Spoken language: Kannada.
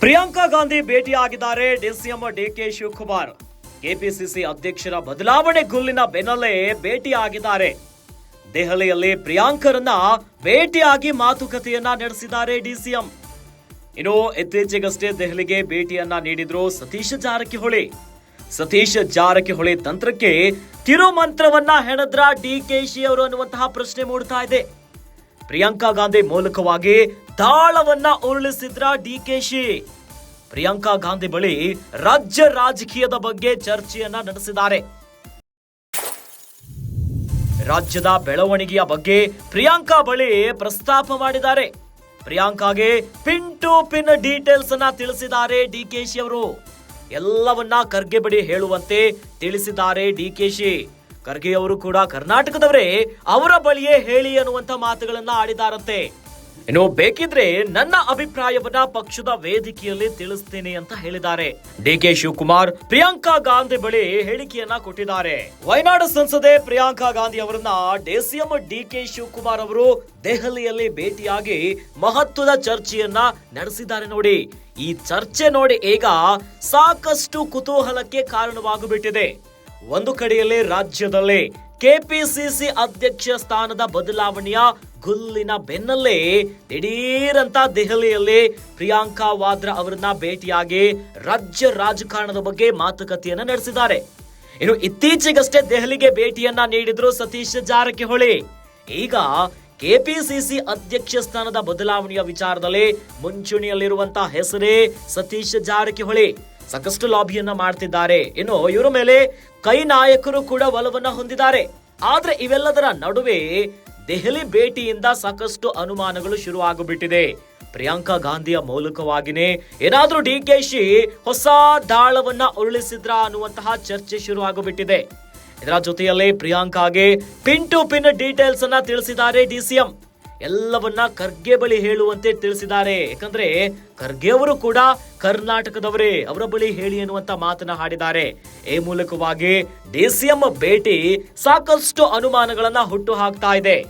ಪ್ರಿಯಾಂಕಾ ಗಾಂಧಿ ಭೇಟಿಯಾಗಿದ್ದಾರೆ ಡಿಸಿಎಂ ಡಿಕೆ ಶಿವಕುಮಾರ್. ಕೆಪಿಸಿಸಿ ಅಧ್ಯಕ್ಷರ ಬದಲಾವಣೆ ಗುಲ್ಲಿನ ಬೆನ್ನಲ್ಲೇ ಭೇಟಿಯಾಗಿದ್ದಾರೆ. ದೆಹಲಿಯಲ್ಲಿ ಪ್ರಿಯಾಂಕರನ್ನ ಭೇಟಿಯಾಗಿ ಮಾತುಕತೆಯನ್ನ ನಡೆಸಿದ್ದಾರೆ ಡಿಸಿಎಂ. ಇನ್ನು ಇತ್ತೀಚೆಗಷ್ಟೇ ದೆಹಲಿಗೆ ಭೇಟಿಯನ್ನ ನೀಡಿದ್ರು ಸತೀಶ್ ಜಾರಕಿಹೊಳಿ ತಂತ್ರಕ್ಕೆ ತಿರುಮಂತ್ರವನ್ನ ಹೆಣದ್ರ ಡಿಕೆಶಿ ಅವರು ಅನ್ನುವಂತಹ ಪ್ರಶ್ನೆ ಮೂಡ್ತಾ ಇದೆ. ಪ್ರಿಯಾಂಕಾ ಗಾಂಧಿ ಮೂಲಕವಾಗಿ ದಾಳವನ್ನ ಉರುಳಿಸಿದ್ರ ಡಿಕೆಶಿ. ಪ್ರಿಯಾಂಕಾ ಗಾಂಧಿ ಬಳಿ ರಾಜ್ಯ ರಾಜಕೀಯದ ಬಗ್ಗೆ ಚರ್ಚೆಯನ್ನ ನಡೆಸಿದ್ದಾರೆ. ರಾಜ್ಯದ ಬೆಳವಣಿಗೆಯ ಬಗ್ಗೆ ಪ್ರಿಯಾಂಕಾ ಬಳಿ ಪ್ರಸ್ತಾಪ ಮಾಡಿದ್ದಾರೆ. ಪ್ರಿಯಾಂಕಾಗೆ ಪಿನ್ ಟು ಪಿನ್ ಡೀಟೇಲ್ಸ್ ಅನ್ನ ತಿಳಿಸಿದ್ದಾರೆ ಡಿಕೆಶಿ ಅವರು. ಎಲ್ಲವನ್ನ ಖರ್ಗೆ ಬಳಿ ಹೇಳುವಂತೆ ತಿಳಿಸಿದ್ದಾರೆ ಡಿಕೆಶಿ. ಖರ್ಗೆ ಅವರು ಕೂಡ ಕರ್ನಾಟಕದವರೇ, ಅವರ ಬಳಿಯೇ ಹೇಳಿ ಅನ್ನುವಂತ ಮಾತುಗಳನ್ನ ಆಡಿದಾರಂತೆ. ಇನ್ನು ಬೇಕಿದ್ರೆ ನನ್ನ ಅಭಿಪ್ರಾಯವನ್ನ ಪಕ್ಷದ ವೇದಿಕೆಯಲ್ಲಿ ತಿಳಿಸ್ತೀನಿ ಅಂತ ಹೇಳಿದ್ದಾರೆ. ಡಿಕೆ ಶಿವಕುಮಾರ್ ಪ್ರಿಯಾಂಕಾ ಗಾಂಧಿ ಬಳಿ ಹೇಳಿಕೆಯನ್ನ ಕೊಟ್ಟಿದ್ದಾರೆ. ವಯನಾಡು ಸಂಸದೆ ಪ್ರಿಯಾಂಕಾ ಗಾಂಧಿ ಅವರನ್ನ ಡಿಸಿಎಂ ಡಿಕೆ ಶಿವಕುಮಾರ್ ಅವರು ದೆಹಲಿಯಲ್ಲಿ ಭೇಟಿಯಾಗಿ ಮಹತ್ವದ ಚರ್ಚೆಯನ್ನ ನಡೆಸಿದ್ದಾರೆ. ನೋಡಿ, ಈ ಚರ್ಚೆ ನೋಡಿ ಈಗ ಸಾಕಷ್ಟು ಕುತೂಹಲಕ್ಕೆ ಕಾರಣವಾಗುಬಿಟ್ಟಿದೆ. ಒಂದು ಕಡೆಯಲ್ಲಿ ರಾಜ್ಯದಲ್ಲಿ ಕೆಪಿಸಿಸಿ ಅಧ್ಯಕ್ಷ ಸ್ಥಾನದ ಬದಲಾವಣೆಯ ಗುಲ್ಲಿನ ಬೆನ್ನಲ್ಲೇ ದಿಢೀರಂತ ದೆಹಲಿಯಲ್ಲಿ ಪ್ರಿಯಾಂಕಾ ವಾದ್ರಾ ಅವರನ್ನ ಭೇಟಿಯಾಗಿ ರಾಜ್ಯ ರಾಜಕಾರಣದ ಬಗ್ಗೆ ಮಾತುಕತೆಯನ್ನ ನಡೆಸಿದ್ದಾರೆ. ಇನ್ನು ಇತ್ತೀಚೆಗಷ್ಟೇ ದೆಹಲಿಗೆ ಭೇಟಿಯನ್ನ ನೀಡಿದ್ರು ಸತೀಶ್ ಜಾರಕಿಹೊಳಿ. ಈಗ ಕೆಪಿಸಿಸಿ ಅಧ್ಯಕ್ಷ ಸ್ಥಾನದ ಬದಲಾವಣೆಯ ವಿಚಾರದಲ್ಲಿ ಮುಂಚೂಣಿಯಲ್ಲಿರುವಂತಹ ಹೆಸರೇ ಸತೀಶ್ ಜಾರಕಿಹೊಳಿ. ಸಾಕಷ್ಟು ಲಾಬಿಯನ್ನ ಮಾಡ್ತಿದ್ದಾರೆ. ಇನ್ನು ಇವರ ಮೇಲೆ ಕೈ ನಾಯಕರು ಕೂಡ ಒಲವನ್ನ ಹೊಂದಿದ್ದಾರೆ. ಆದ್ರೆ ಇವೆಲ್ಲದರ ನಡುವೆ ದೆಹಲಿ ಭೇಟಿಯಿಂದ ಸಾಕಷ್ಟು ಅನುಮಾನಗಳು ಶುರು ಆಗಿಬಿಟ್ಟಿದೆ. ಪ್ರಿಯಾಂಕಾ ಗಾಂಧಿಯ ಮೂಲಕವಾಗಿನೇ ಏನಾದ್ರೂ ಡಿಕೆಶಿ ಹೊಸ ದಾಳವನ್ನ ಉರುಳಿಸಿದ್ರ ಅನ್ನುವಂತಹ ಚರ್ಚೆ ಶುರು ಆಗಿಬಿಟ್ಟಿದೆ. ಇದರ ಜೊತೆಯಲ್ಲೇ ಪ್ರಿಯಾಂಕಾಗೆ ಪಿನ್ ಟು ಪಿನ್ ಡೀಟೇಲ್ಸ್ ಅನ್ನ ತಿಳಿಸಿದ್ದಾರೆ ಡಿಸಿಎಂ. ಎಲ್ಲವನ್ನ ಖರ್ಗೆ ಬಳಿ ಹೇಳುವಂತೆ ತಿಳಿಸಿದ್ದಾರೆ. ಯಾಕಂದ್ರೆ ಖರ್ಗೆ ಅವರು ಕೂಡ ಕರ್ನಾಟಕದವರೇ, ಅವರ ಬಳಿ ಹೇಳಿ ಎನ್ನುವಂತ ಮಾತನ್ನ ಹಾಡಿದ್ದಾರೆ. ಈ ಮೂಲಕವಾಗಿ ಡಿಸಿಎಂ ಭೇಟಿ ಸಾಕಷ್ಟು ಅನುಮಾನಗಳನ್ನ ಹುಟ್ಟು ಹಾಕ್ತಾ ಇದೆ.